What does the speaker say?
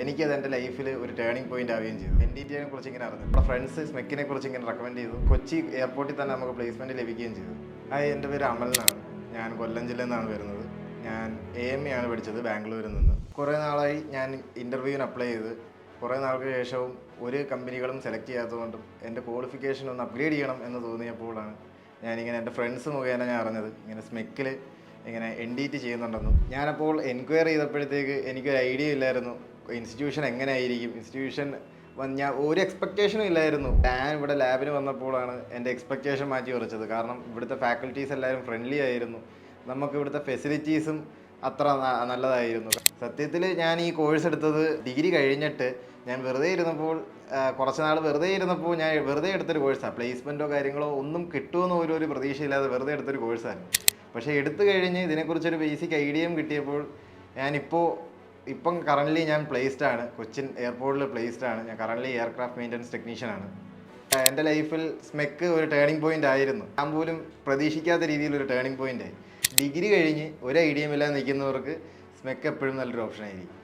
എനിക്കത് എൻ്റെ ലൈഫിൽ ഒരു ടേണിംഗ് പോയിന്റ് ആവുകയും ചെയ്തു. NDTയെ കുറിച്ച് ഇങ്ങനെ അറിഞ്ഞു. നമ്മുടെ ഫ്രണ്ട്സ് സ്മെക്കിനെ കുറിച്ച് ഇങ്ങനെ റെക്കമെൻഡ് ചെയ്തു. കൊച്ചി എയർപോർട്ടിൽ തന്നെ നമുക്ക് പ്ലേസ്മെൻറ്റ് ലഭിക്കുകയും ചെയ്തു. എൻ്റെ പേര് അമൽ എന്നാണ്. ഞാൻ കൊല്ലം ജില്ലയിൽ നിന്നാണ് വരുന്നത്. ഞാൻ AME ആണ് പഠിച്ചത് ബാംഗ്ലൂരിൽ നിന്ന്. കുറേ നാളായി ഞാൻ ഇൻ്റർവ്യൂവിന് അപ്ലൈ ചെയ്ത് കുറേ നാൾക്ക് ശേഷവും ഒരു കമ്പനികളും സെലക്ട് ചെയ്യാത്തതുകൊണ്ടും എൻ്റെ ക്വാളിഫിക്കേഷൻ ഒന്ന് അപ്ഗ്രേഡ് ചെയ്യണം എന്ന് തോന്നിയപ്പോഴാണ് ഞാനിങ്ങനെ എൻ്റെ ഫ്രണ്ട്സ് മുഖേന ഞാൻ അറിഞ്ഞത് ഇങ്ങനെ സ്മെക്കിൽ ഇങ്ങനെ NDT ചെയ്യുന്നുണ്ടെന്നും. ഞാനപ്പോൾ എൻക്വയറി ചെയ്തപ്പോഴത്തേക്ക് എനിക്കൊരു ഐഡിയ ഇല്ലായിരുന്നു ഇൻസ്റ്റിറ്റ്യൂഷൻ എങ്ങനെ ആയിരിക്കും. ഇൻസ്റ്റിറ്റ്യൂഷൻ ഞാൻ ഒരു എക്സ്പെക്റ്റേഷനും ഇല്ലായിരുന്നു. ഞാൻ ഇവിടെ ലാബിന് വന്നപ്പോഴാണ് എൻ്റെ എക്സ്പെക്റ്റേഷൻ മാറ്റി കുറച്ചത്. കാരണം ഇവിടുത്തെ ഫാക്കൽറ്റീസ് എല്ലാവരും ഫ്രണ്ട്ലി ആയിരുന്നു. നമുക്ക് ഇവിടുത്തെ ഫെസിലിറ്റീസും അത്ര നല്ലതായിരുന്നു. സത്യത്തിൽ ഞാൻ ഈ കോഴ്സ് എടുത്തത് ഡിഗ്രി കഴിഞ്ഞിട്ട് ഞാൻ വെറുതെ ഇരുന്നപ്പോൾ കുറച്ച് നാൾ വെറുതെ ഇരുന്നപ്പോൾ ഞാൻ വെറുതെ എടുത്തൊരു കോഴ്സാണ്. പ്ലേസ്മെൻറ്റോ കാര്യങ്ങളോ ഒന്നും കിട്ടുമെന്ന് ഒരു പ്രതീക്ഷയില്ലാതെ വെറുതെ എടുത്തൊരു കോഴ്സാണ്. പക്ഷേ എടുത്തു കഴിഞ്ഞ് ഇതിനെക്കുറിച്ചൊരു ബേസിക് ഐഡിയയും കിട്ടിയപ്പോൾ ഇപ്പം കറൻ്റ്ലി ഞാൻ പ്ലേസ്ഡ് ആണ്. കൊച്ചിൻ എയർപോർട്ടിൽ പ്ലേസ്ഡ് ആണ്. ഞാൻ കറൻ്റ്ലി എയർക്രാഫ്റ്റ് മെയിൻ്റനൻസ് ടെക്നീഷ്യനാണ്. എൻ്റെ ലൈഫിൽ സ്മെക്ക് ഒരു ടേണിംഗ് പോയിൻ്റ് ആയിരുന്നു. ഞാൻ പോലും പ്രതീക്ഷിക്കാത്ത രീതിയിലൊരു ടേണിംഗ് പോയിൻ്റായി. ഡിഗ്രി കഴിഞ്ഞ് ഒരു ഐഡിയയും ഇല്ലാതെ നിൽക്കുന്നവർക്ക് സ്മെക്ക് എപ്പോഴും നല്ലൊരു ഓപ്ഷനായിരിക്കും.